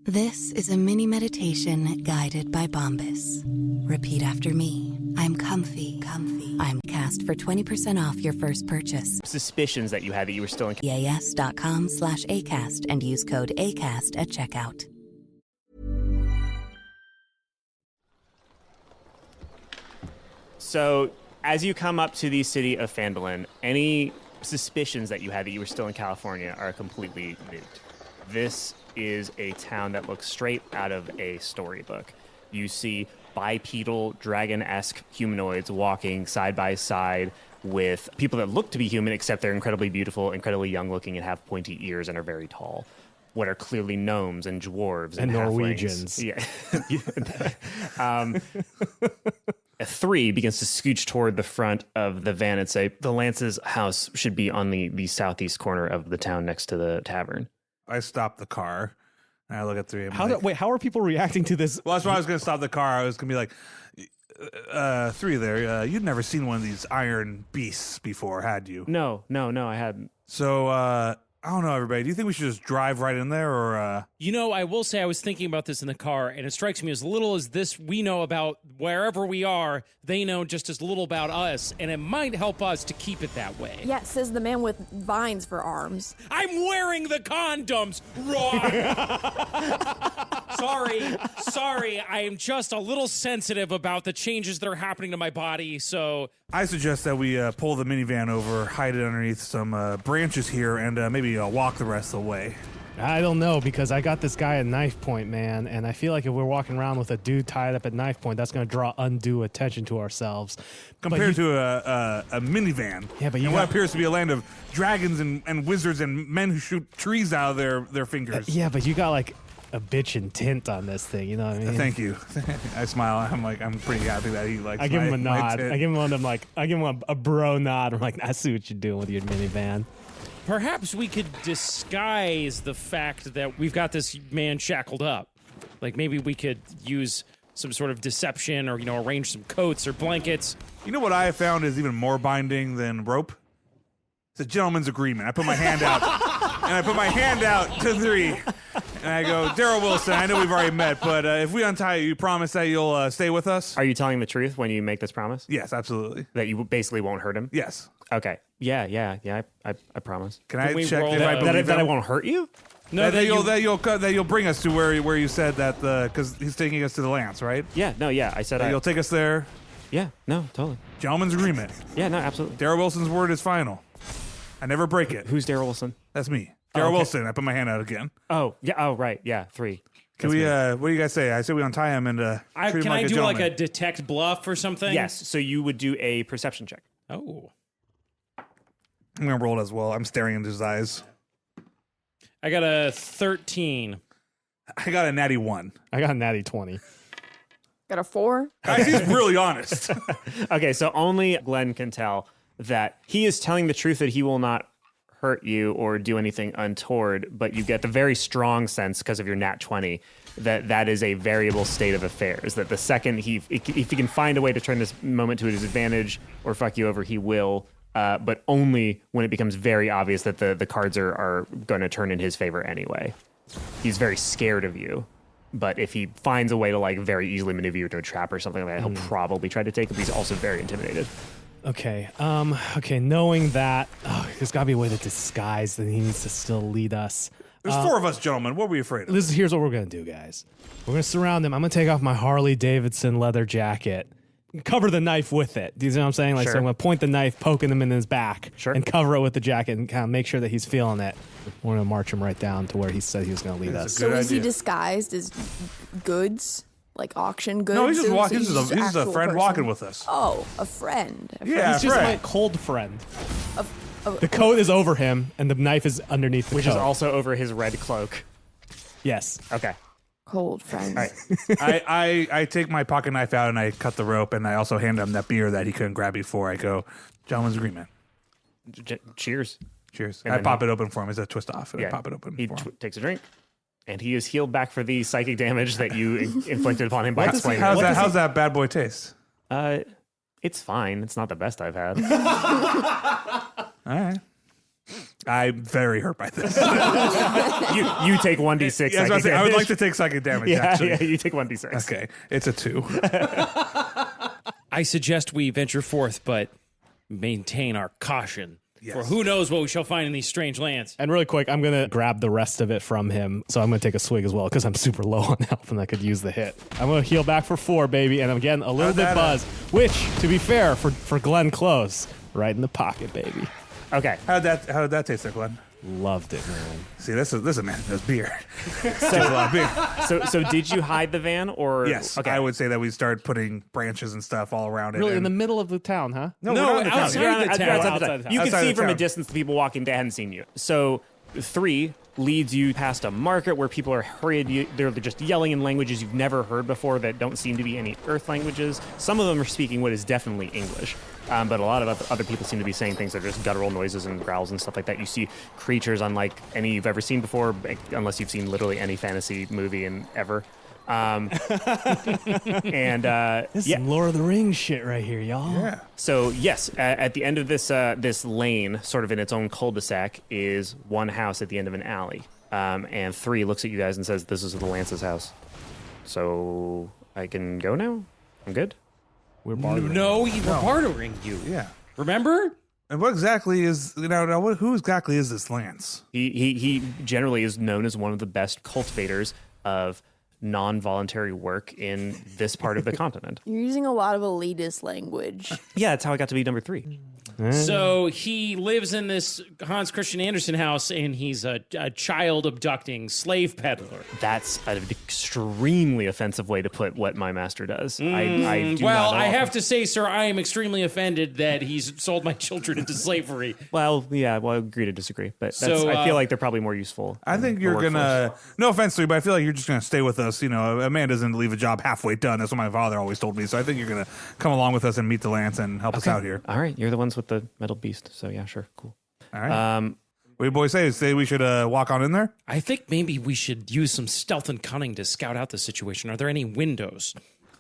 This is a mini meditation guided by Bombas. Repeat after me. I'm comfy. I'm cast for 20% off your first purchase. Suspicions that you had that you were still in EAS.com/ACAST and use code ACAST at checkout. So, as you come up to the city of Phandalin, any suspicions that you had that you were still in California are completely moot. This is a town that looks straight out of a storybook. You see bipedal, dragon-esque humanoids walking side by side with people that look to be human, except they're incredibly beautiful, incredibly young-looking, and have pointy ears and are very tall. What are clearly gnomes and dwarves and Norwegians. Yeah. A 3 begins to scooch toward the front of the van and say, the Lance's house should be on the southeast corner of the town next to the tavern. I stop the car and I look at 3. How are people reacting to this? Well, that's why I was going to stop the car. I was going to be like, 3 there. You'd never seen one of these iron beasts before, had you? No, I hadn't. So, I don't know, everybody. Do you think we should just drive right in there or... You know, I will say I was thinking about this in the car, and it strikes me as little as this we know about wherever we are, they know just as little about us, and it might help us to keep it that way. Yeah, says the man with vines for arms. I'm wearing the condoms, Ron! Sorry, I am just a little sensitive about the changes that are happening to my body, so... I suggest that we pull the minivan over, hide it underneath some branches here, and maybe walk the rest of the way. I don't know, because I got this guy at knife point, man, and I feel like if we're walking around with a dude tied up at knife point, that's going to draw undue attention to ourselves. Compared to a minivan. Yeah, but you what appears to be a land of dragons and wizards and men who shoot trees out of their fingers. Yeah, but you got like a bitchin' tint on this thing, you know what I mean? Thank you. I smile. I'm pretty happy that he likes. I give him a nod. Tint. I give him a bro nod. I'm like, I see what you're doing with your minivan. Perhaps we could disguise the fact that we've got this man shackled up. Like maybe we could use some sort of deception or, arrange some coats or blankets. You know what I have found is even more binding than rope? It's a gentleman's agreement. I put my hand out, and I put my hand out to 3, and I go, Daryl Wilson, I know we've already met, but if we untie you, promise that you'll stay with us? Are you telling the truth when you make this promise? Yes, absolutely. That you basically won't hurt him? Yes. Okay. Yeah, I promise. Can I we check roll if I that- believe That I him? won't hurt you? No, that you'll bring us to where you said that because he's taking us to the Lance, right? Yeah, I said That you'll take us there. Yeah, no, totally. Gentleman's agreement. Yeah, no, absolutely. Daryl Wilson's word is final. I never break it. Who's Daryl Wilson? That's me. Daryl okay. Wilson. I put my hand out again. Oh, yeah, right, yeah, 3. Can we? What do you guys say? I say we untie him and treat him can like I a do gentleman. like a detect bluff or something? Yes, so you would do a perception check. Oh. I'm gonna roll it as well. I'm staring into his eyes. I got a 13. I got a natty 1. I got a natty 20. Got a 4. Guys, he's really honest. Okay, so only Glenn can tell that he is telling the truth, that he will not hurt you or do anything untoward, but you get the very strong sense, because of your nat 20, that is a variable state of affairs, that the second if he can find a way to turn this moment to his advantage or fuck you over, he will, but only when it becomes very obvious that the cards are going to turn in his favor anyway. He's very scared of you. But if he finds a way to very easily maneuver you into a trap or something like that, he'll probably try to take it, but he's also very intimidated. Okay. Knowing that, there's got to be a way to disguise that he needs to still lead us. There's 4 of us, gentlemen. What are we afraid of? Here's what we're going to do, guys. We're going to surround him. I'm going to take off my Harley Davidson leather jacket, cover the knife with it. Do you know what I'm saying? Sure. So I'm going to point the knife, poking him in his back, Sure. and cover it with the jacket and kind of make sure that he's feeling it. We're going to march him right down to where he said he was going to lead us. Good So is he idea. disguised as goods? Like auction goods? No, he's just Or walking. is he He's just a actual friend person? walking with us. Oh, a friend. Yeah, He's just friend. my cold friend. The coat is over him, and the knife is underneath the Which coat. is also over his red cloak. Yes. Okay. Cold friend. All right. I take my pocket knife out and I cut the rope, and I also hand him that beer that he couldn't grab before. I go, gentleman's agreement. Cheers. Cheers. And I then pop it open for him. It's a twist off. And I pop it open He for him. takes a drink, and he is healed back for the psychic damage that you inflicted upon him by What does he- explaining. How's that bad boy taste? It's fine. It's not the best I've had. All right. I'm very hurt by this. You take 1d6. Yeah, I would like to take psychic damage, actually. Yeah, you take 1d6. Okay, it's a 2. I suggest we venture forth, but maintain our caution. For who knows what we shall find in these strange lands. And really quick, I'm going to grab the rest of it from him. So I'm going to take a swig as well because I'm super low on health and I could use the hit. I'm going to heal back for 4, baby. And I'm getting a little bit buzzed, which, to be fair, for Glenn Close, right in the pocket, baby. Okay. How did that taste there, Glenn? Loved it, man. See, this is a man who knows beer. A lot of beer. So did you hide the van or? Yes, Okay. I would say that we started putting branches and stuff all around it. Really, in and- the middle of the town, huh? No, No, we're not in the town. outside You're the town. outside the Outside town. the You town. can Outside see the from a town. distance the people walking. They hadn't seen you. So 3 leads you past a market where people are hurried. They're just yelling in languages you've never heard before that don't seem to be any Earth languages. Some of them are speaking what is definitely English. But a lot of other people seem to be saying things that are just guttural noises and growls and stuff like that. You see creatures unlike any you've ever seen before, unless you've seen literally any fantasy movie in ever. And This is some Lord of the Rings shit right here, y'all. Yeah. so yes, at the end of this lane, sort of in its own cul-de-sac, is one house at the end of an alley. And 3 looks at you guys and says, "This is the Lance's house." So I can go now. I'm good. We're bartering. No, we're bartering you. Yeah. Remember? And what exactly is, who exactly is this Lance? He generally is known as one of the best cultivators of non-voluntary work in this part of the continent. You're using a lot of elitist language. Yeah, that's how I got to be number 3. So he lives in this Hans Christian Andersen house, and he's a child abducting slave peddler. That's an extremely offensive way to put what my master does. I do Well, not I offer- have to say, sir, I am extremely offended that he's sold my children into slavery. Well, yeah, well, I agree to disagree, but that's, So, I feel like they're probably more useful. I think you're gonna. No offense to you, but I feel like you're just gonna stay with us. A man doesn't leave a job halfway done. That's what my father always told me. So I think you're gonna come along with us and meet the Lance and help us out here. All right, you're the ones with the metal beast, so yeah, sure, cool. All right. What do you boys say? Say we should walk on in there? I think maybe we should use some stealth and cunning to scout out the situation. Are there any windows?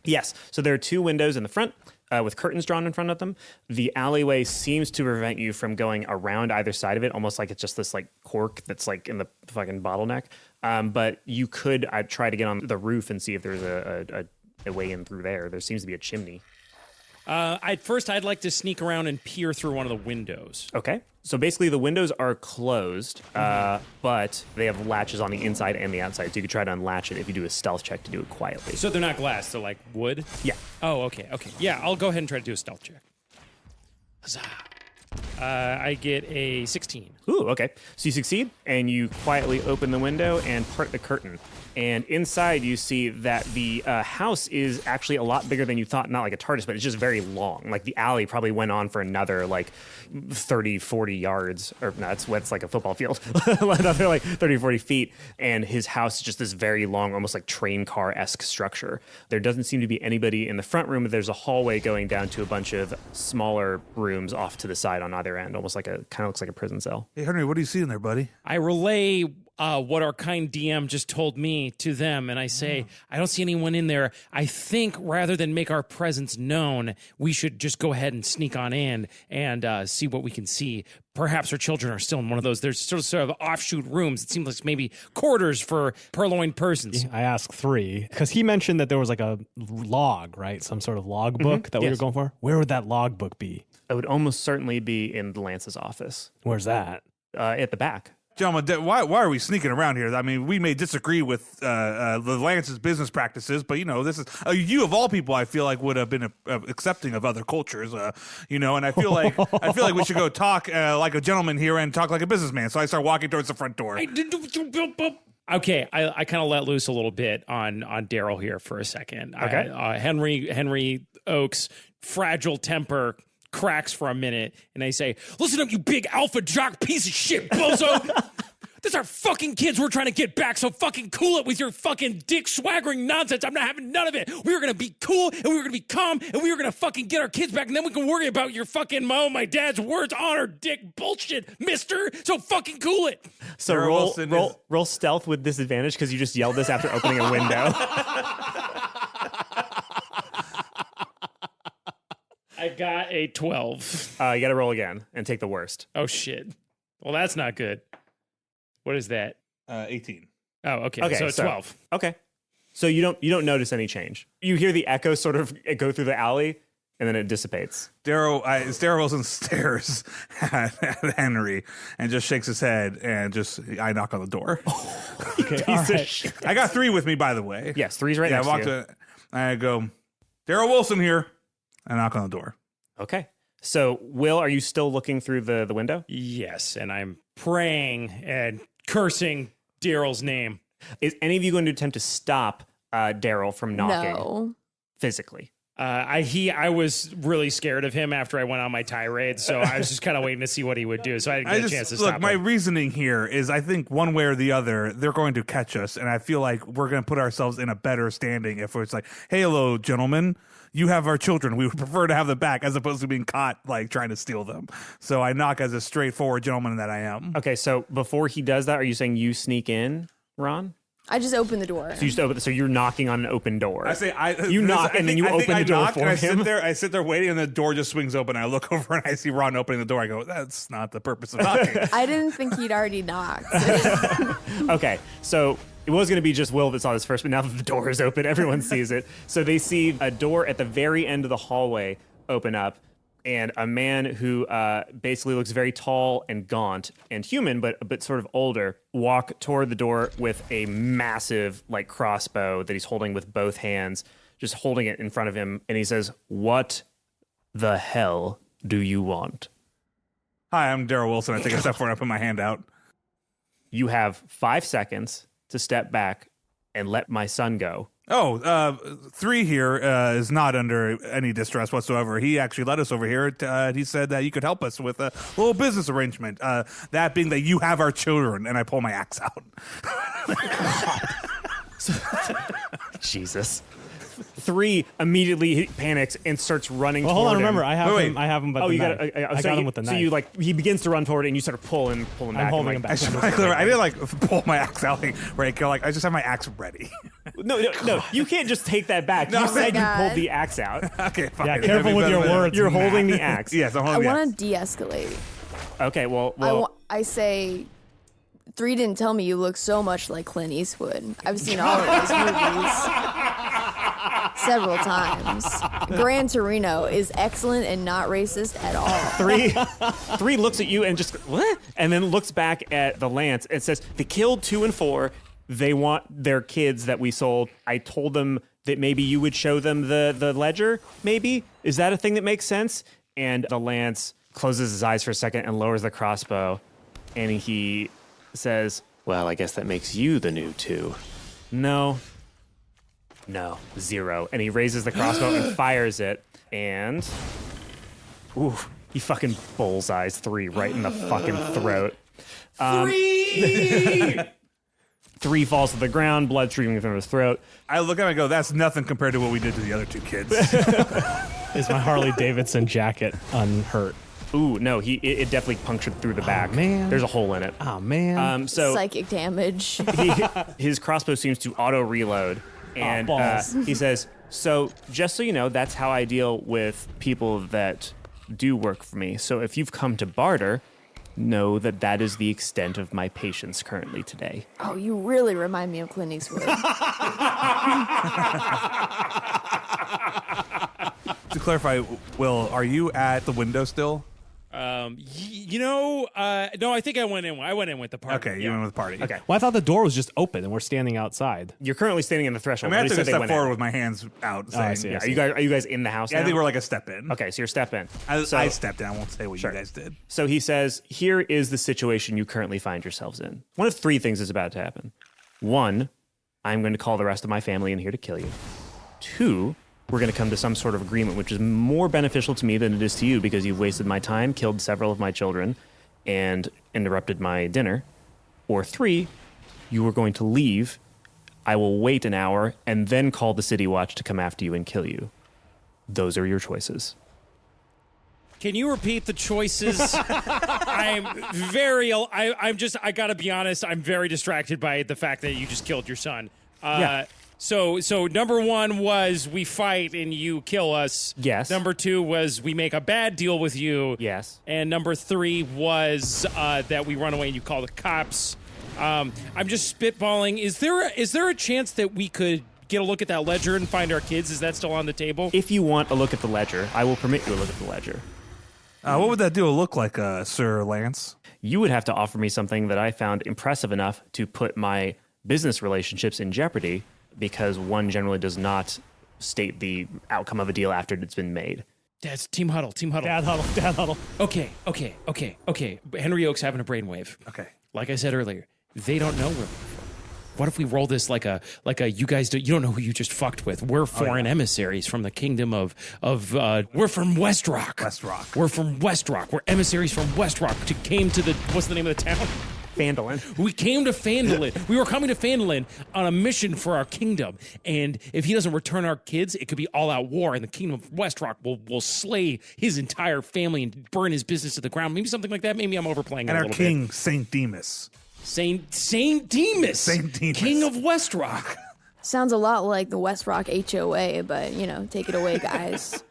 Yes, so there are 2 windows in the front with curtains drawn in front of them. The alleyway seems to prevent you from going around either side of it, almost like it's just this like cork that's like in the fucking bottleneck. But you could try to get on the roof and see if there's a way in through there. There seems to be a chimney. I'd like to sneak around and peer through one of the windows. Okay. So basically, the windows are closed, but they have latches on the inside and the outside. So you could try to unlatch it if you do a stealth check to do it quietly. So they're not glass, they're like wood? Yeah. Oh, okay. Yeah, I'll go ahead and try to do a stealth check. Huzzah. I get a 16. Ooh, okay. So you succeed, and you quietly open the window and part the curtain. And inside, you see that the house is actually a lot bigger than you thought. Not like a TARDIS, but it's just very long. Like the alley probably went on for another like 30, 40 yards. Or no, it's like a football field. Another like 30, 40 feet. And his house is just this very long, almost like train car-esque structure. There doesn't seem to be anybody in the front room, but there's a hallway going down to a bunch of smaller rooms off to the side on either end. Almost like kind of looks like a prison cell. Hey, Henry, what do you see in there, buddy? I relay what our kind DM just told me to them, and I say, I don't see anyone in there. I think rather than make our presence known, we should just go ahead and sneak on in and see what we can see. Perhaps our children are still in one of those. There's sort of offshoot rooms. It seems like maybe quarters for purloined persons. I asked 3 because he mentioned that there was like a log, right? Some sort of log book that we were Yes. going for. Where would that log book be? It would almost certainly be in the Lance's office. Where's that? At the back. Gentlemen, why are we sneaking around here? I mean, we may disagree with the Lance's business practices, but this is you of all people. I feel like would have been accepting of other cultures, and I feel like we should go talk like a gentleman here and talk like a businessman. So I start walking towards the front door. Okay, I kind of let loose a little bit on Daryl here for a second. Okay. Henry Oak's fragile temper cracks for a minute, and I say, listen up, you big alpha jock piece of shit, bozo! These are fucking kids we're trying to get back, so fucking cool it with your fucking dick swaggering nonsense. I'm not having none of it. We were gonna be cool, and we were gonna be calm, and we were gonna fucking get our kids back, and then we can worry about your fucking my dad's words on our dick bullshit, mister. So fucking cool it. So Sarah roll, Wilson roll, is- roll stealth with disadvantage because you just yelled this after opening a window. I got a 12. You got to roll again and take the worst. Oh shit. Well, that's not good. What is that? 18. Oh, okay. Okay, So it's 12. Okay. So you don't notice any change. You hear the echo sort of go through the alley, and then it dissipates. Darrow Wilson stares at Henry and just shakes his head, and I knock on the door. Okay, all right. I got 3 with me, by the way. Yes, 3's right Yeah, next I walked to you. to, and I go, Darrow Wilson here. I knock on the door. Okay. So, Will, are you still looking through the window? Yes, and I'm praying and cursing Daryl's name. Is any of you going to attempt to stop Daryl from knocking No. physically? I was really scared of him after I went on my tirade, so I was just kind of waiting to see what he would do. So I didn't get a chance to look, stop my him. reasoning here is I think one way or the other, they're going to catch us. And I feel like we're going to put ourselves in a better standing if it's like, hey, hello, gentlemen. You have our children. We would prefer to have them back as opposed to being caught like trying to steal them. So I knock as a straightforward gentleman that I am. Okay, so before he does that, are you saying you sneak in, Ron? I just opened the door. So you just open. So you're knocking on an open door. I say You knock and then you open the door for I him? sit there waiting, and the door just swings open. I look over and I see Ron opening the door. I go, that's not the purpose of knocking. I didn't think he'd already knocked. Okay, so it was going to be just Will that saw this first, but now that the door is open, everyone sees it. So they see a door at the very end of the hallway open up, and a man who basically looks very tall and gaunt and human, but a bit sort of older, walk toward the door with a massive like crossbow that he's holding with both hands, just holding it in front of him, and he says, "What the hell do you want?" Hi, I'm Darrow Wilson. I take a step forward and I put my hand out. You have 5 seconds to step back and let my son go. Oh, 3 here is not under any distress whatsoever. He actually led us over here. He said that you could help us with a little business arrangement. That being that you have our children, and I pull my axe out. Jesus. 3 immediately panics and starts running Well, toward hold on. him. Remember, I have Wait, him. I have him. But Oh, the you got knife. I so got you, him with the knife. So you like he begins to run toward it, and you sort of pull him back. I'm holding and, him like, back. I didn't pull my axe out I just have my axe ready. No, you can't just take that back. No. You Oh my said you God. pulled the axe out. Okay, fine. Yeah, That'd careful be with better your than- words. You're holding the Yes, axe. I'm I holding the want axe. to de-escalate. Okay, well, I say, 3 didn't tell me you look so much like Clint Eastwood. I've seen all of his movies several times. Gran Torino is excellent and not racist at all. 3 looks at you and just what? And then looks back at the Lance and says, "They killed 2 and 4. They want their kids that we sold. I told them that maybe you would show them the ledger. Maybe is that a thing that makes sense?" And the Lance closes his eyes for a second and lowers the crossbow, and he says, "Well, I guess that makes you the new 2." No, 0. And he raises the crossbow and fires it, and ooh, he fucking bullseyes 3 right in the fucking throat. 3 falls to the ground, blood streaming from his throat. I look at him and go, that's nothing compared to what we did to the other 2 kids. Is my Harley Davidson jacket unhurt? Ooh, no, it definitely punctured through the back. man. There's a hole in it. Oh man. So Psychic damage. his crossbow seems to auto reload, and balls. he says, "So just so you know, that's how I deal with people that do work for me. So if you've come to barter, know that that is the extent of my patience currently today." Oh, you really remind me of Clint Eastwood. To clarify, Will, are you at the window still? No, I think I went in. I went in with the party. Okay, you went with the party. Okay. Well, I thought the door was just open and we're standing outside. You're currently standing in the I threshold. mean, I They took a said they step went in. forward with my hands out. Saying, I see, I Yeah, see. are you guys in the house Yeah, I now? think we're like a step in. Okay, so you're step in. I So- stepped in. I won't say what Sure. you guys did. So he says, "Here is the situation you currently find yourselves in. One of 3 things is about to happen. 1, I'm going to call the rest of my family in here to kill you. 2, we're going to come to some sort of agreement which is more beneficial to me than it is to you because you've wasted my time, killed several of my children, and interrupted my dinner. Or 3, you are going to leave. I will wait an hour and then call the City Watch to come after you and kill you. Those are your choices." Can you repeat the choices? I gotta be honest, I'm very distracted by the fact that you just killed your son. Yeah. So number 1 was we fight and you kill us. Yes. Number 2 was we make a bad deal with you. Yes. And number 3 was that we run away and you call the cops. I'm just spitballing. Is there a chance that we could get a look at that ledger and find our kids? Is that still on the table? If you want a look at the ledger, I will permit you a look at the ledger. What would that deal look like, Sir Lance? You would have to offer me something that I found impressive enough to put my business relationships in jeopardy, because one generally does not state the outcome of a deal after it's been made. That's team huddle. Dad huddle. Okay. Henry Oak's having a brainwave. Okay. Like I said earlier, they don't know where we're from. What if we roll this like a you guys you don't know who you just fucked with? We're foreign emissaries from the kingdom of we're from Westrock. Westrock. We're from Westrock. We're emissaries from Westrock. Came to the what's the name of the town? Phandalin. We came to Phandalin. We were coming to Phandalin on a mission for our kingdom. And if he doesn't return our kids, it could be all-out war. And the kingdom of Westrock will slay his entire family and burn his business to the ground. Maybe something like that. Maybe I'm overplaying it a And our little king, bit. Saint Demas. Saint Demas. Saint Demas. King of Westrock. Sounds a lot like the West Rock HOA, but take it away, guys.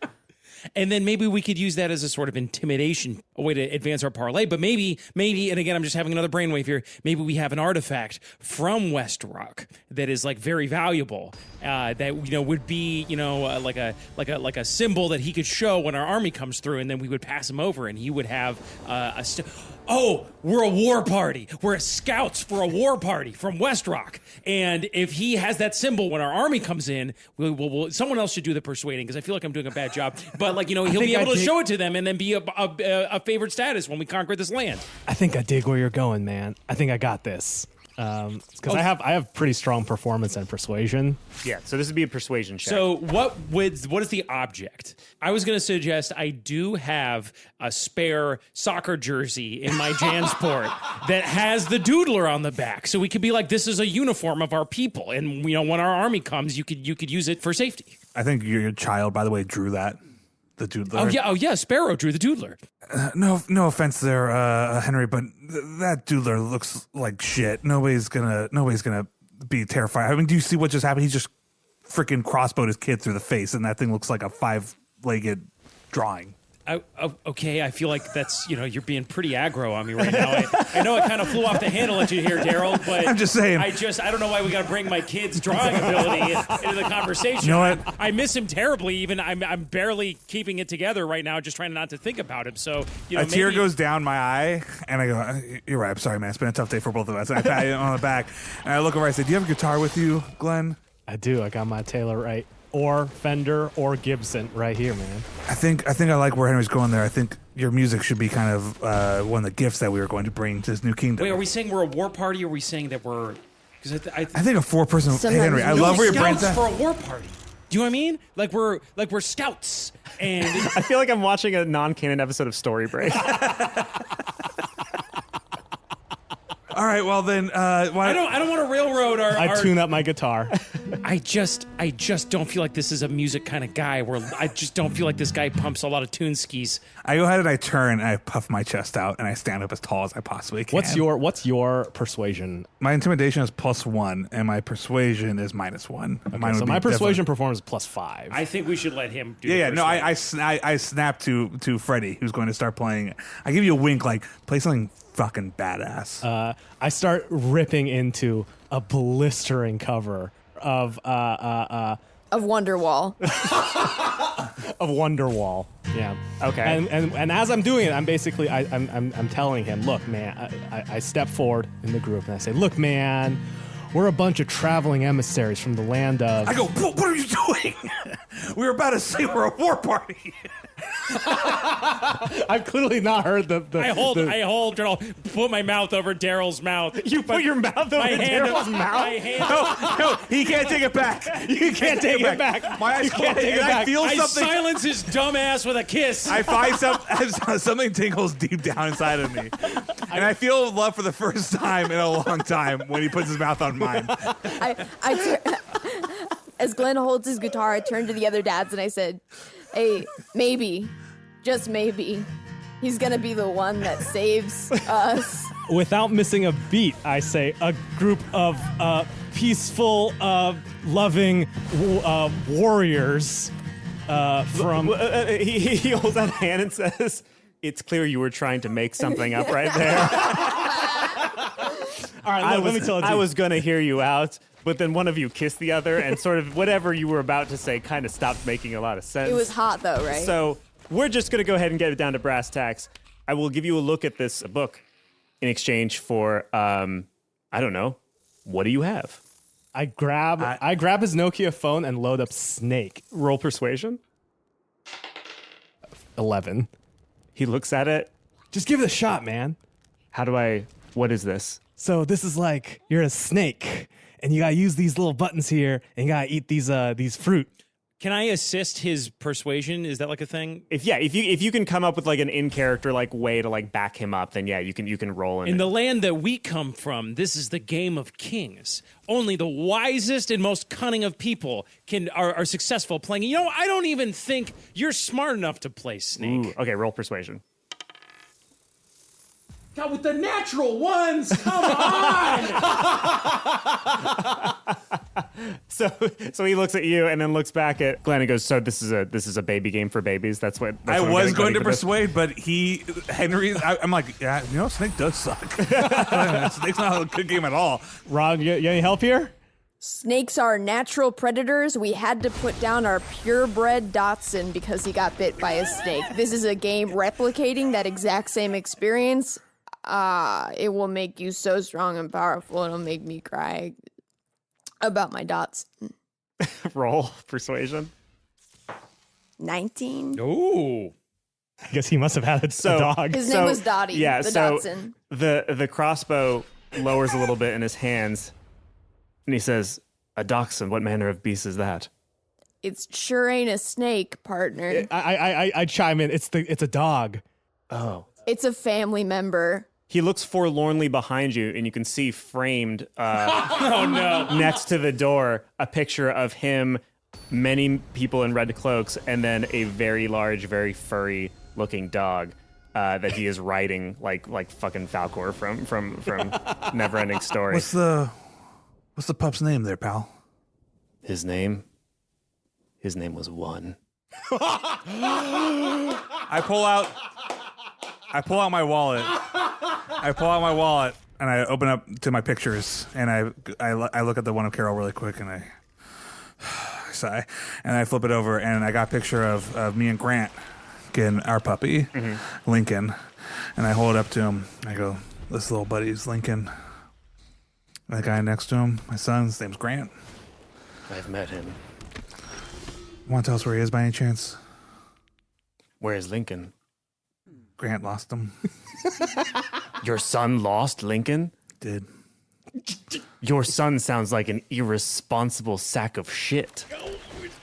And then maybe we could use that as a sort of intimidation, a way to advance our parlay. But maybe, and again, I'm just having another brainwave here. Maybe we have an artifact from West Rock that is like very valuable. That would be like a symbol that he could show when our army comes through, and then we would pass him over, and he would have we're a war party. We're scouts for a war party from West Rock. And if he has that symbol when our army comes in, we'll someone else should do the persuading, because I feel like I'm doing a bad job. But he'll be able to show it to them and then be a favored status when we conquer this land. I think I dig where you're going, man. I think I got this. Because I have pretty strong performance and persuasion. Yeah, so this would be a persuasion check. So what is the object? I was going to suggest I do have a spare soccer jersey in my Jansport that has the doodler on the back. So we could be like, this is a uniform of our people. And when our army comes, you could use it for safety. I think your child, by the way, drew that. The doodler. Oh yeah, Sparrow drew the doodler. No offense there, Henry, but that doodler looks like shit. Nobody's gonna be terrified. I mean, do you see what just happened? He just freaking crossbowed his kid through the face, and that thing looks like a 5-legged drawing. Okay, I feel like that's, you're being pretty aggro on me right now. I know it kind of flew off the handle at you here, Daryl, but I'm just saying. I don't know why we got to bring my kid's drawing ability into the conversation. You know what? I miss him terribly. Even I'm barely keeping it together right now, just trying not to think about him. So, A tear goes down my eye, and I go, "You're right. I'm sorry, man. It's been a tough day for both of us." And I pat him on the back, and I look over. I say, "Do you have a guitar with you, Glenn?" I do. I got my Taylor right. Or Fender or Gibson right here, man. I think I like where Henry's going there. I think your music should be kind of one of the gifts that we were going to bring to this new kingdom. Wait, are we saying we're a war party, or are we saying that we're... Because I think a 4-person... Hey, Sometimes Henry, I you love where your scouts brain's at. for a war party. Do you know what I mean? Like we're scouts, and I feel like I'm watching a non-canon episode of Story Break. All right, well then, why... I don't want to railroad our. I tune up my guitar. I just don't feel like this is a music kind of guy. Where I just don't feel like this guy pumps a lot of tune skis. I go ahead and I turn and I puff my chest out and I stand up as tall as I possibly can. What's your persuasion? My intimidation is +1 and my persuasion is -1. Mine So would my be persuasion performance is +5. I think we should let him do Yeah, the no, persuasion. I snap to Freddie, who's going to start playing. I give you a wink, like, play something fucking badass. I start ripping into a blistering cover of Wonderwall. Wonderwall. Yeah. Okay. And as I'm doing it, I'm basically I'm telling him, look, man. I step forward in the group and I say, look, man, we're a bunch of traveling emissaries from the land of. I go, what are you doing? We were about to say we're a war party. I've clearly not heard the. I put my mouth over Daryl's mouth. You put your mouth over Daryl's mouth? No, he can't take it back. You can't take it back. My eyes can't take it I back. feel I something. silence his dumb ass with a kiss. I find something tingles deep down inside of me, and I feel love for the first time in a long time when he puts his mouth on mine. As Glenn holds his guitar, I turned to the other dads and I said, hey, maybe, just maybe, he's gonna be the one that saves us. Without missing a beat, I say a group of peaceful, loving warriors from. He holds out a hand and says, "It's clear you were trying to make something up right there." All right, let me tell it to I you. was gonna hear you out, but then one of you kissed the other, and sort of whatever you were about to say kind of stopped making a lot of sense. It was hot though, right? So we're just gonna go ahead and get it down to brass tacks. I will give you a look at this book in exchange for, I don't know, what do you have? I grab his Nokia phone and load up Snake. Roll persuasion. 11. He looks at it. Just give it a shot, man. What is this? So this is like you're a snake, and you gotta use these little buttons here, and you gotta eat these fruit. Can I assist his persuasion? Is that like a thing? If you can come up with like an in character like way to like back him up, then yeah, you can roll In the land that we come from, this is the game of kings. Only the wisest and most cunning of people are successful playing. You know, I don't even think you're smart enough to play Snake. Ooh, okay, roll persuasion. God, with the natural ones, come on! So he looks at you and then looks back at Glenn and goes, "So this is a baby game for babies." That's what I I'm was getting going to for this." persuade, but I'm like, yeah, you know, Snake does suck. Snake's not a good game at all. Ron, you any help here? Snakes are natural predators. We had to put down our purebred Dotson because he got bit by a snake. This is a game replicating that exact same experience. It will make you so strong and powerful. It'll make me cry about my Dotson. Roll persuasion. 19. Ooh. I guess he must have had a dog. His name was Dottie, Yeah, the so Dotson. the crossbow lowers a little bit in his hands, and he says, "A dachshund. What manner of beast is that?" It sure ain't a snake, partner. I chime in. It's a dog. Oh. It's a family member. He looks forlornly behind you, and you can see framed Oh, no. next to the door a picture of him, many people in red cloaks, and then a very large, very furry-looking dog that he is riding like fucking Falcor from Neverending Story. What's the pup's name there, pal? His name was One. I pull out my wallet. And I open up to my pictures, and I look at the one of Carol really quick, and I sigh, and I flip it over, and I got a picture of me and Grant getting our puppy, Lincoln, and I hold it up to him. I go, "This little buddy's Lincoln." That guy next to him, my son, his name's Grant. I've met him. Want to tell us where he is by any chance? Where is Lincoln? Grant lost him. Your son lost Lincoln? Did. Your son sounds like an irresponsible sack of shit.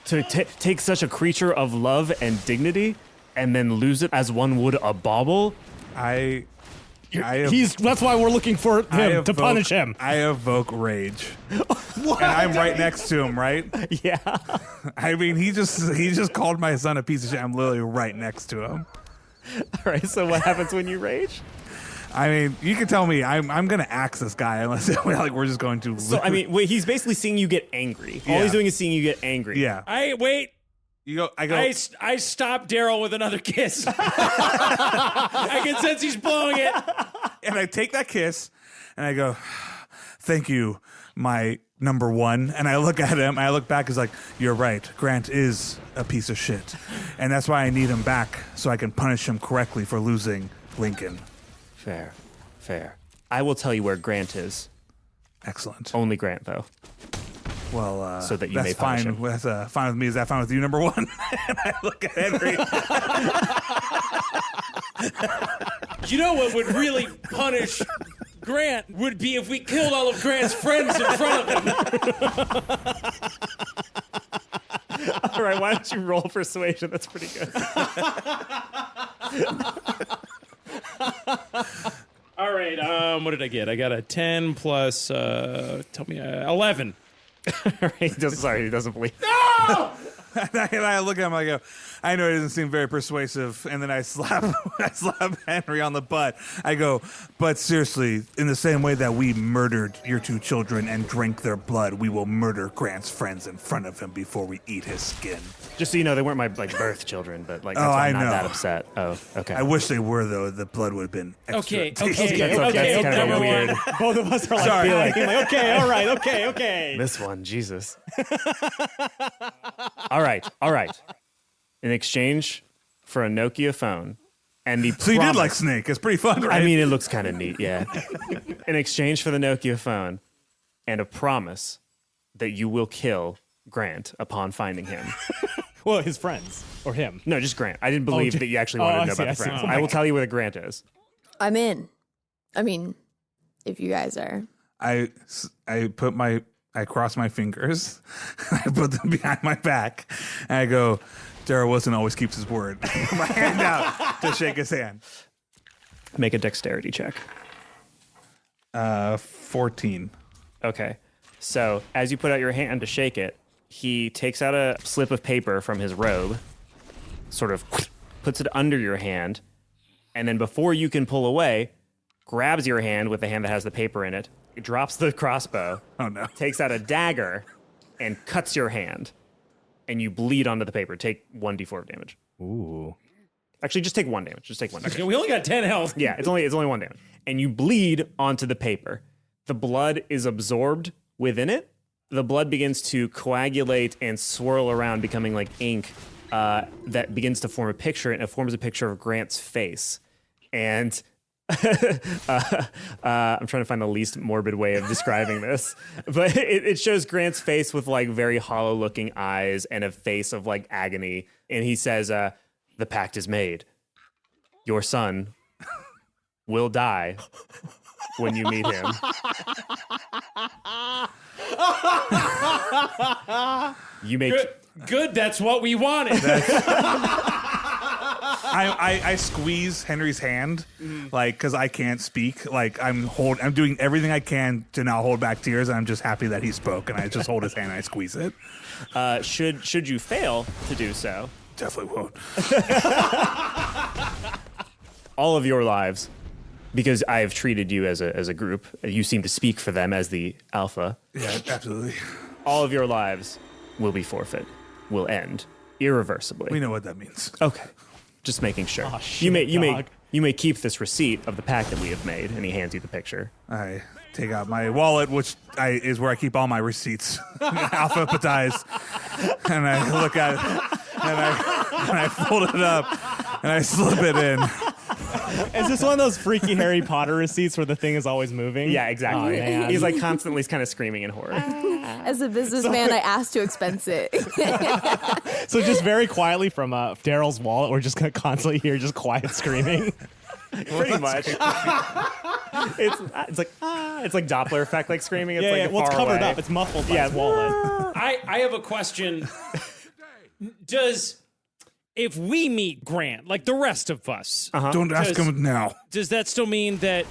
To take such a creature of love and dignity and then lose it as one would a bauble? That's why we're looking for him to punish him. I evoke rage. And I'm right next to him, right? Yeah. I mean, he just called my son a piece of shit. I'm literally right next to him. All right, so what happens when you rage? I mean, you can tell me I'm gonna axe this guy unless like we're just going to. So I mean, he's basically seeing you get angry. All Yeah. he's doing is seeing you get angry. Yeah. Wait. You go. I go. I stopped Daryl with another kiss. I can sense he's blowing it. And I take that kiss, and I go, "Thank you, my number one." And I look at him. I look back. He's like, "You're right. Grant is a piece of shit, and that's why I need him back so I can punish him correctly for losing Lincoln." Fair. I will tell you where Grant is. Excellent. Only Grant, though. Well, so that you that's may punish fine. him. That's fine with me. Is that fine with you, number one? And I look at Henry. You know what would really punish Grant would be if we killed all of Grant's friends in front of him. All right, why don't you roll persuasion? That's pretty good. All right, what did I get? I got a 10 plus, 11. He doesn't believe. No! And I look at him. I go, I know it doesn't seem very persuasive. And then I slap Henry on the butt. I go, but seriously, in the same way that we murdered your 2 children and drank their blood, we will murder Grant's friends in front of him before we eat his skin. Just so you know, they weren't my birth children, but that's Oh, why I'm I not know. that upset. Oh, okay. I wish they were, though. The blood would have been extra Okay, tasty. okay, That's kinda weird. Both of us are like Sorry. feeling like, okay, all right, okay. This one, Jesus. All right. In exchange for a Nokia phone and the So you did promise- like Snake. It's pretty fun, right? I mean, it looks kind of neat, yeah. In exchange for the Nokia phone and a promise that you will kill Grant upon finding him. Well, his friends or him. No, just Grant. I didn't believe that you actually wanted to know about the I see. friends. Oh, I will tell you where the Grant is. I'm in. I mean, if you guys are. I cross my fingers, I put them behind my back, and I go, Daryl Wilson always keeps his word. Put my hand out to shake his hand. Make a dexterity check. 14. Okay. So as you put out your hand to shake it, he takes out a slip of paper from his robe, sort of puts it under your hand, and then before you can pull away, grabs your hand with the hand that has the paper in it, drops the crossbow, Oh, no. takes out a dagger, and cuts your hand, and you bleed onto the paper. Take 1d4 of damage. Ooh. Actually, just take 1 damage. Just take 1 damage. Okay, we only got 10 health. Yeah, it's only 1 damage. And you bleed onto the paper. The blood is absorbed within it. The blood begins to coagulate and swirl around, becoming like ink that begins to form a picture, and it forms a picture of Grant's face. And I'm trying to find the least morbid way of describing this, but it shows Grant's face with like very hollow looking eyes and a face of like agony. And he says, the pact is made. Your son will die when you meet him. You make Good, that's what we wanted. I squeeze Henry's hand, like, because I can't speak. Like, I'm doing everything I can to not hold back tears, and I'm just happy that he spoke, and I just hold his hand and I squeeze it. should you fail to do so, Definitely won't. all of your lives, because I have treated you as a group, you seem to speak for them as the alpha. Yeah, absolutely. All of your lives will be forfeit, will end irreversibly. We know what that means. Okay, just making sure. Oh, you may shit, you may keep this receipt of the pact that we have made, and he hands you the picture. I take out my wallet, which is where I keep all my receipts, alphabetized, and I look at it, and I fold it up, and I slip it in. Is this one of those freaky Harry Potter receipts where the thing is always moving? Yeah, exactly. Oh, man. He's like constantly kind of screaming in horror. As a businessman, I asked to expense it. So just very quietly from Daryl's wallet, we're just gonna constantly hear just quiet screaming. Pretty much. It's like Doppler effect, like screaming. It's like Well, it's far covered away. up. It's muffled by his wallet. I have a question. If we meet Grant, like the rest of us, Don't ask him now. does that still mean that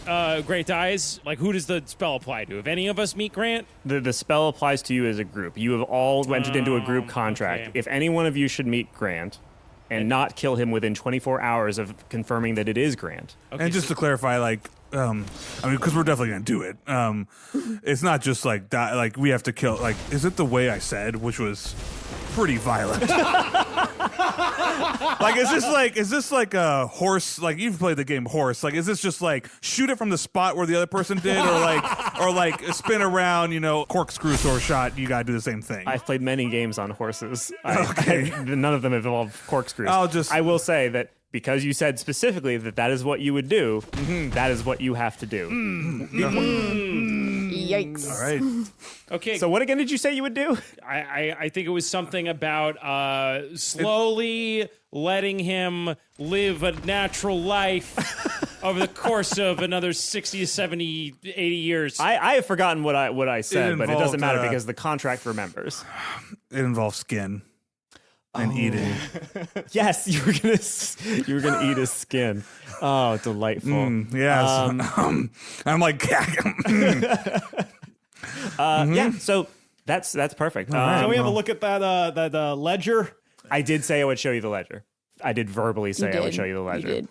Grant dies? Like, who does the spell apply to? If any of us meet Grant? The spell applies to you as a group. You have all entered into a group contract. okay. If any one of you should meet Grant and not kill him within 24 hours of confirming that it is Grant. Okay, And just to clarify, like, I mean, because we're definitely gonna do it. It's not just like that. Like, we have to kill. Like, is it the way I said, which was pretty violent? Like, is this like a horse? Like, you've played the game Horse. Like, is this just like shoot it from the spot where the other person did, or like spin around? You know, corkscrew sort of shot. You gotta do the same thing. I've played many games on horses. Okay. None of them involve corkscrews. I will say that because you said specifically that is what you would do, that is what you have to do. Yikes. All right. Okay, So what again did you say you would do? I think it was something about slowly letting him live a natural life over the course of another 60, 70, 80 years. I have forgotten what I said, but it doesn't involved, matter because the contract remembers. It involves skin and eating. Yes, you were gonna eat his skin. Oh, delightful. Yes. I'm like, Yeah, so that's perfect. Can we have a look at that ledger? I did say I would show you the ledger. I did verbally say I would show you the ledger. You did,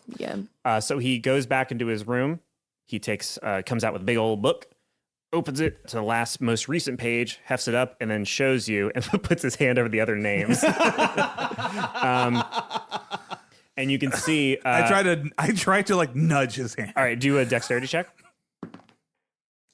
yeah. So he goes back into his room. He comes out with a big old book, opens it to the most recent page, hefts it up, and then shows you and puts his hand over the other names. And you can see. I tried to like nudge his hand. All right, do a dexterity check.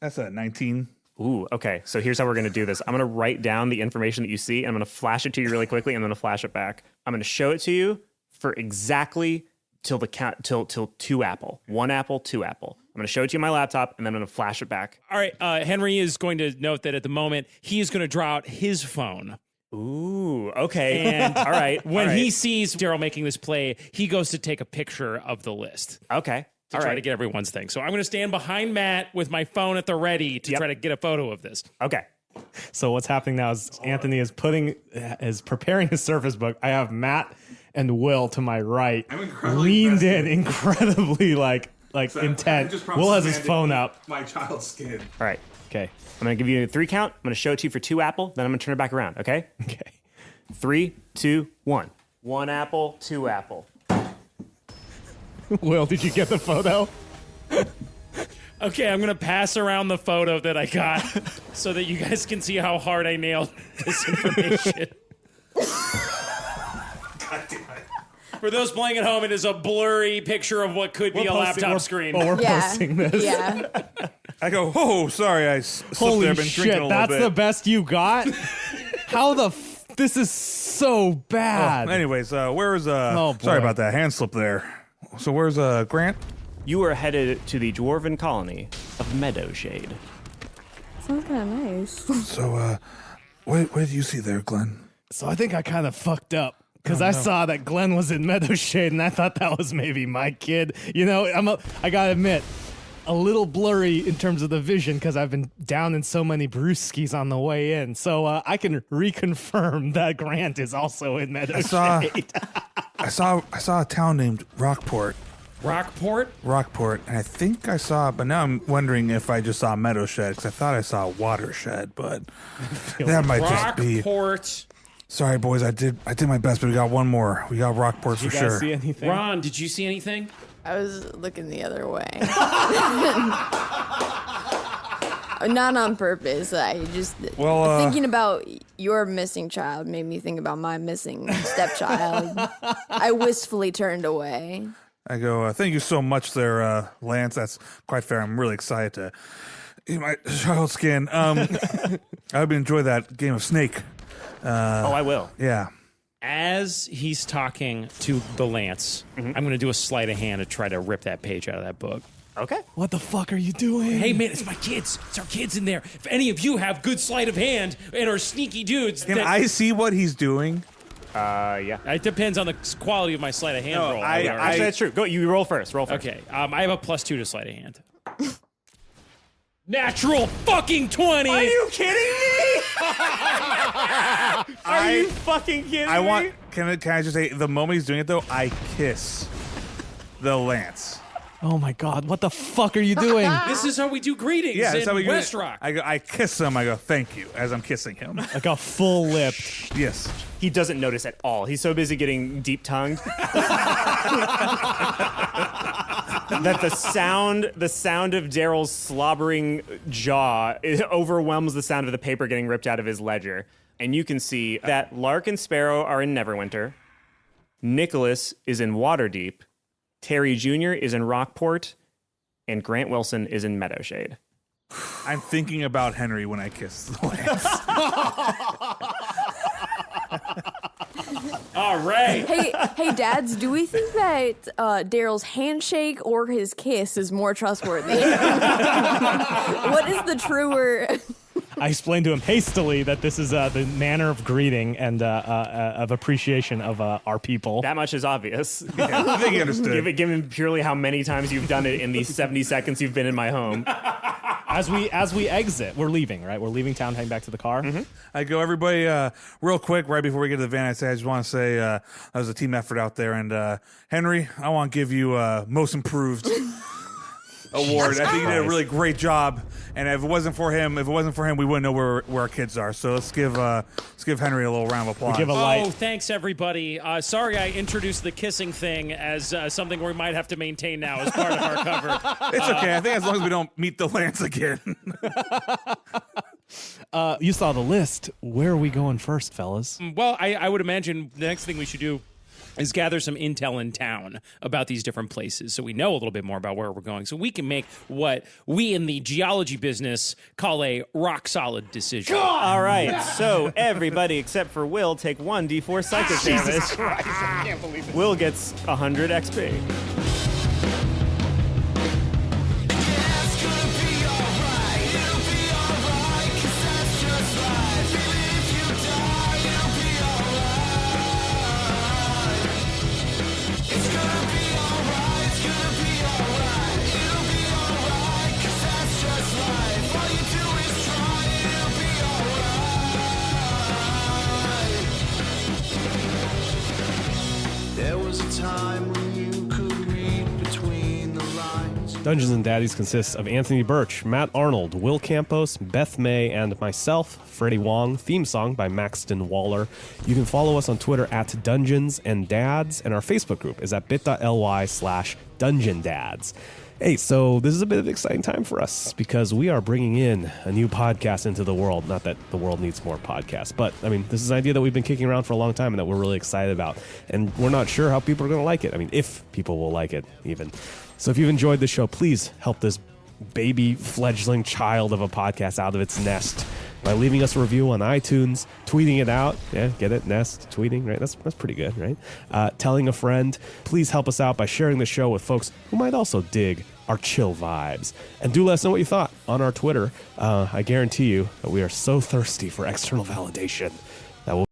That's a 19. Ooh, okay. So here's how we're going to do this. I'm going to write down the information that you see, and I'm going to flash it to you really quickly, and I'm going to flash it back. I'm going to show it to you for exactly till 2 apple. 1 apple, 2 apple. I'm going to show it to you on my laptop, and then I'm going to flash it back. All right, Henry is going to note that at the moment, he is going to draw out his phone. Ooh, okay. And all right. When he sees Daryl making this play, he goes to take a picture of the list. Okay. To try to get everyone's thing. So I'm going to stand behind Matt with my phone at the ready to try to get a photo of this. Okay. So what's happening now is Anthony is preparing his Surface Book. I have Matt and Will to my right, leaned in, incredibly like intent. Will has his phone up. My child's skin. All right. Okay. I'm going to give you a 3 count. I'm going to show it to you for 2 apple. Then I'm going to turn it back around. Okay. Okay. 3, 2, 1. 1 apple, 2 apple. Will, did you get the photo? Okay, I'm going to pass around the photo that I got so that you guys can see how hard I nailed this information. God damn it. For those playing at home, it is a blurry picture of what could be a laptop screen. Oh, we're posting this. Yeah. I go, oh, sorry, I slipped there. Holy I've been drinking shit, a little that's bit. the best you got? How the this is so bad. Anyways, where's Oh, boy. sorry about that hand slip there. So where's Grant? You are headed to the dwarven colony of Meadowshade. Sounds kind of nice. So what do you see there, Glenn? So I think I kind of fucked up because I saw that Glenn was in Meadowshade and I thought that was maybe my kid. You know, I gotta admit, a little blurry in terms of the vision because I've been down in so many brewskis on the way in. So I can reconfirm that Grant is also in Meadowshade. I saw a town named Rockport, Rockport? and I think I saw, but now I'm wondering if I just saw Meadowshed because I thought I saw Watershed, but that might just be. Rockport. Sorry, boys, I did my best, but we got one more. We got Rockport Did for you guys sure. see anything? Ron, did you see anything? I was looking the other way. Not on purpose. I just thinking about your missing child made me think about my missing stepchild. I wistfully turned away. I go, thank you so much there, Lance. That's quite fair. I'm really excited to eat my child skin. I hope you enjoy that game of Snake. I will. Yeah. As he's talking to the Lance, I'm going to do a sleight of hand to try to rip that page out of that book. Okay. What the fuck are you doing? Hey, man, it's my kids. It's our kids in there. If any of you have good sleight of hand and are sneaky dudes, Can I see what he's doing? Yeah. it depends on the quality of my sleight of hand roll. Actually, that's true. Go. You roll first. Okay, I have a +2 to sleight of hand. Natural fucking 20. Are you kidding me? Are you fucking kidding I me? want. Can I just say the moment he's doing it though, I kiss the Lance. Oh my god, what the fuck are you doing? This is how we do greetings Yeah, that's how we in do it. West Rock. I kiss him. I go, thank you, as I'm kissing him. Like a full lipped. Yes. He doesn't notice at all. He's so busy getting deep tongued that the sound of Daryl's slobbering jaw overwhelms the sound of the paper getting ripped out of his ledger. And you can see that Lark and Sparrow are in Neverwinter. Nicholas is in Waterdeep. Terry Jr. is in Rockport. And Grant Wilson is in Meadowshade. I'm thinking about Henry when I kiss the Lance. All right. Hey, dads, do we think that Daryl's handshake or his kiss is more trustworthy? What is the truer? I explained to him hastily that this is the manner of greeting and of appreciation of our people. That much is obvious. I think he understood. Given purely how many times you've done it in the 70 seconds you've been in my home. As we exit, we're leaving, right? We're leaving town, heading back to the car. Mm-hmm. I go, everybody, real quick, right before we get to the van, I just want to say that was a team effort out there. And Henry, I want to give you most improved award. I think he did a really great job. And if it wasn't for him, we wouldn't know where our kids are. So let's give Henry a little round of applause. Give a light. Oh, thanks everybody. Sorry I introduced the kissing thing as something we might have to maintain now as part of our cover. It's okay. I think as long as we don't meet the Lance again. You saw the list. Where are we going first, fellas? Well, I would imagine the next thing we should do is gather some intel in town about these different places so we know a little bit more about where we're going so we can make what we in the geology business call a rock-solid decision. All right, so everybody except for Will take 1d4 psychic damage. Jesus Christ, I can't believe it. Will gets 100 XP. Dungeons and Daddies consists of Anthony Birch, Matt Arnold, Will Campos, Beth May, and myself, Freddie Wong. Theme song by Maxton Waller. You can follow us on Twitter at Dungeons and Dads, and our Facebook group is at bit.ly/Dungeon Dads. Hey, so this is a bit of an exciting time for us because we are bringing in a new podcast into the world. Not that the world needs more podcasts, but I mean, this is an idea that we've been kicking around for a long time and that we're really excited about. And we're not sure how people are going to like it. I mean, if people will like it, even. So if you've enjoyed the show, please help this baby fledgling child of a podcast out of its nest by leaving us a review on iTunes, tweeting it out. Yeah, get it? Nest, tweeting, right? That's pretty good, right? Telling a friend. Please help us out by sharing the show with folks who might also dig our chill vibes. And do let us know what you thought on our Twitter. I guarantee you that we are so thirsty for external validation that we'll